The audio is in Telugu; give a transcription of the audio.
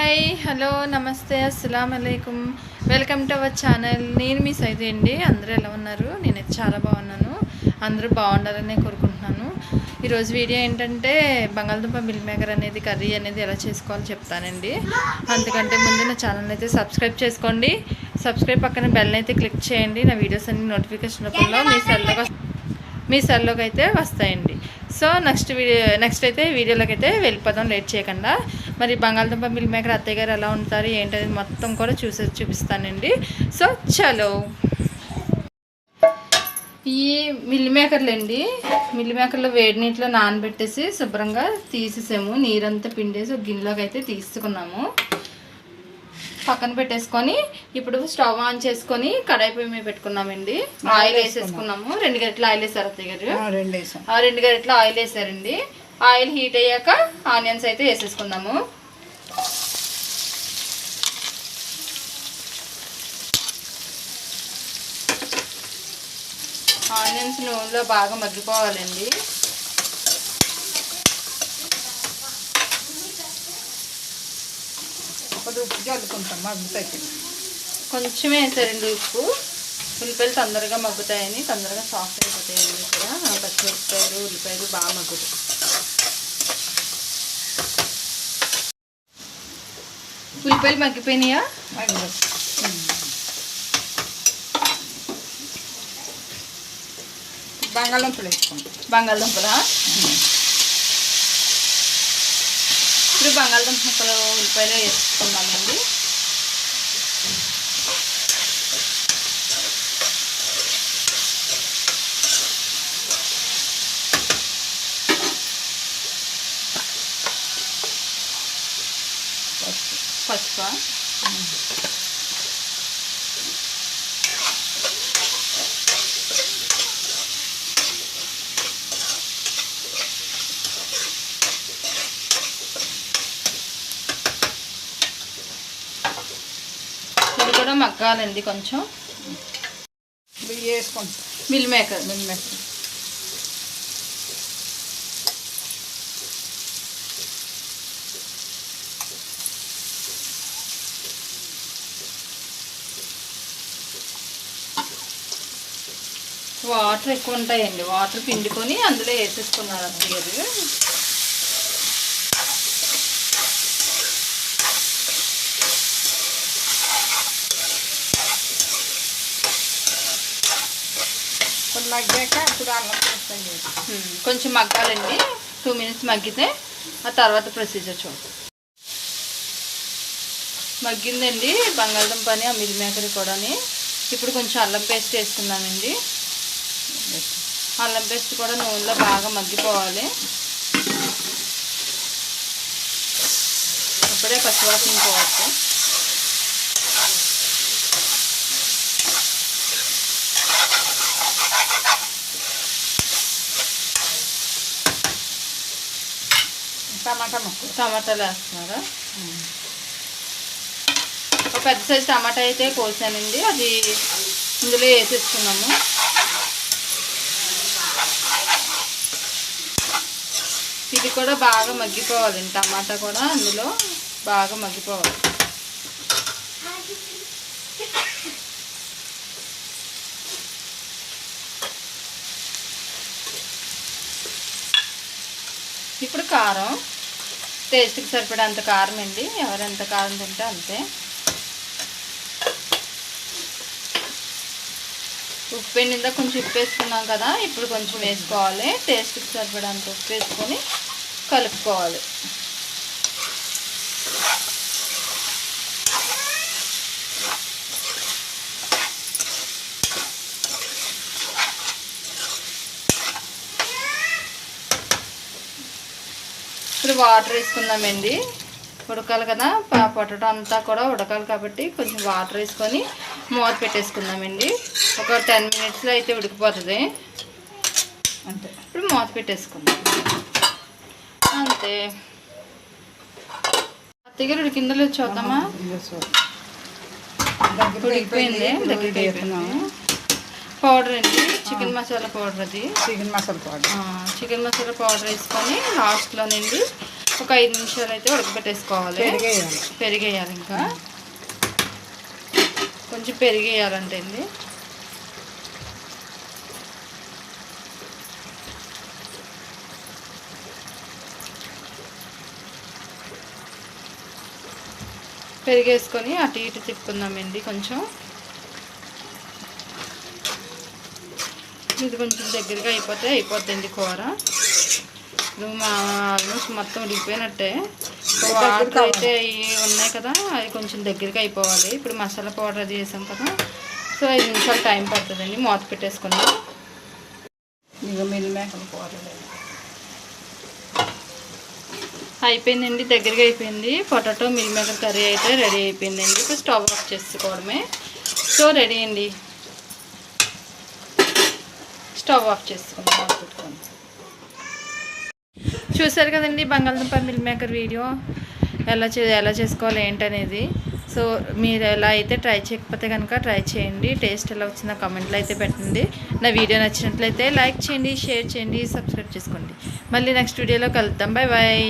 హాయ్ హలో నమస్తే అస్సలం అలైకుం వెల్కమ్ టు అవర్ ఛానల్. నేను మీ సైది అండి. అందరూ ఎలా ఉన్నారు? నేనైతే చాలా బాగున్నాను. అందరూ బాగుండాలని కోరుకుంటున్నాను. ఈరోజు వీడియో ఏంటంటే బంగాళదుంప మిల్ మేకర్ అనేది కర్రీ అనేది ఎలా చేసుకోవాలో చెప్తానండి. అందుకంటే ముందు నా ఛానల్ అయితే సబ్స్క్రైబ్ చేసుకోండి. సబ్స్క్రైబ్ పక్కన బెల్ అయితే క్లిక్ చేయండి. నా వీడియోస్ అన్ని నోటిఫికేషన్ రూపంలో మీ సెల్లోకి అయితే వస్తాయండి. సో నెక్స్ట్ అయితే వీడియోలోకి అయితే వెళ్ళిపోదాం లేట్ చేయకుండా. మరి బంగాళదుంప మిల్ మేకర్ అత్తయ్య గారు ఎలా ఉంటారు ఏంటనేది మొత్తం కూడా చూపిస్తానండి. సో చలో. ఈ మిల్ మేకర్లండి, మిల్ మేకర్లో వేడి నీటిలో నానబెట్టేసి శుభ్రంగా తీసేసాము. నీరంతా పిండేసి ఒక గిన్నెలోకి అయితే తీసుకున్నాము. పక్కన పెట్టేసుకొని ఇప్పుడు స్టవ్ ఆన్ చేసుకొని కడాయి పొయ్యి మీద పెట్టుకున్నామండి. ఆయిల్ వేసేసుకున్నాము. 2 గరిటెలు ఆయిల్ వేసారు అత్తయ్య గారు. 2 గరిటెలు ఆయిల్ వేసారండి. ఆయిల్ హీట్ అయ్యాక ఆనియన్స్ అయితే వేసేసుకుందాము. ఆనియన్స్ నూనెలో బాగా మగ్గిపోవాలండి. ఉప్పు చల్లుకుంటాం, మగ్గుతాయి. కొంచెం వేసారండి ఉప్పు. ఉల్లిపాయలు తొందరగా మగ్గుతాయని, తొందరగా సాఫ్ట్ అయిపోతాయండి. కూడా పచ్చిమిరపకాయలు ఉల్లిపాయలు బాగా మగ్గుతాయి. ఉల్లిపాయలు మగ్గిపోయినాయా? బంగాళదుంపలు వేసుకుంటాం. బంగాళదుంపలా? ఇప్పుడు బంగాళదుంప ముక్కలు ఉల్లిపాయలు వేసుకున్నామండి. పసుపు, ఇది కూడా మగ్గాలండి కొంచెం. వేసుకుంటాం మిల్ మేకర్. వాటర్ ఎక్కువ ఉంటాయండి. వాటర్ పిండుకొని అందులో వేసేసుకున్నారు అత్తయ్య గారు. మగ్గాక అప్పుడు అల్లం వేస్తాం. కొంచెం మగ్గాలండి. 2 మినిట్స్ మగ్గితే ఆ తర్వాత ప్రొసీజర్ చూద్దాం. మగ్గిందండి బంగాళదుంపని, ఆ మిల్ మేకర్ కూడాని. ఇప్పుడు కొంచెం అల్లం పేస్ట్ వేసుకుందామండి. అల్లం పేస్ట్ కూడా నూనెలో బాగా మగ్గిపోవాలి. అప్పుడే పచ్చివాసన పోవచ్చు. టమాటాలు వేస్తున్నారా? ఒక పెద్ద సైజు టమాటా అయితే కోసానండి. అది ఇందులో వేసేసుకున్నాము. ఇది కూడా బాగా మగ్గిపోవాలండి. టమాటా కూడా అందులో బాగా మగ్గిపోవాలి. ఇప్పుడు కారం, టేస్ట్కి సరిపడేంత కారం అండి. ఎవరెంత కారం తింటే అంతే. ఉప్పు నిందా కొంచెం ఉప్పు వేసుకున్నాం కదా, ఇప్పుడు కొంచెం వేసుకోవాలి. టేస్ట్కి సరిపడేంత ఉప్పు వేసుకొని కలుపుకోవాలి. ఇప్పుడు వాటర్ వేసుకుందామండి. ఉడకాలి కదా, పొటాటో అంతా కూడా ఉడకాలి కాబట్టి కొంచెం వాటర్ వేసుకొని మూత పెట్టేసుకుందామండి. ఒక 10 మినిట్స్లో అయితే ఉడికిపోతుంది అంతే. ఇప్పుడు మూత పెట్టేసుకుందాం అంతే. అత్తగారు ఉడికిందో లేదు చూద్దామా? ఉడికిపోయింది. దగ్గరికి అయిపోయింది. పౌడర్ అండి, చికెన్ మసాలా పౌడర్. అది చికెన్ మసాలా పౌడర్ వేసుకొని లాస్ట్లోనండి ఒక 5 నిమిషాలు అయితే ఉడకబెట్టేసుకోవాలి. పెరిగేయాలి. పెరిగేయాలి, ఇంకా కొంచెం పెరిగేయాలంటే అండి. పెరిగేసుకొని అటు ఇటు తిప్పుకుందామండి. కొంచెం ఇది కొంచెం దగ్గరగా అయిపోద్దండి కూర. నువ్వు ఆల్మోస్ట్ మొత్తం ఉడికిపోయినట్టే. వాటర్ అయితే ఇవి ఉన్నాయి కదా, అవి కొంచెం దగ్గరగా అయిపోవాలి. ఇప్పుడు మసాలా పౌడర్ అది వేసాం కదా, సో 5 నిమిషాలు టైం పడుతుందండి. మూత పెట్టేసుకుందాం. ఇక మిల్ మేకలు కూర అయిపోయిందండి, దగ్గరగా అయిపోయింది. పొటాటో మిల్ మేకర్ కర్రీ అయితే రెడీ అయిపోయిందండి. ఇప్పుడు స్టవ్ ఆఫ్ చేసుకోవడమే. సో రెడీ అండి. స్టవ్ ఆఫ్ చేసుకుందాం. పెట్టుకోండి. చూసారు కదండి బంగాళదుంప మిల్ మేకర్ వీడియో ఎలా చేసుకోవాలి ఏంటనేది. సో మీరు ఎలా అయితే ట్రై చేయకపోతే కనుక ట్రై చేయండి. టేస్ట్ ఎలా వచ్చిందో కామెంట్లో అయితే పెట్టండి. నా వీడియో నచ్చినట్లయితే లైక్ చేయండి, షేర్ చేయండి, సబ్స్క్రైబ్ చేసుకోండి. మళ్ళీ నెక్స్ట్ వీడియోలో కలుద్దాం. Bye bye.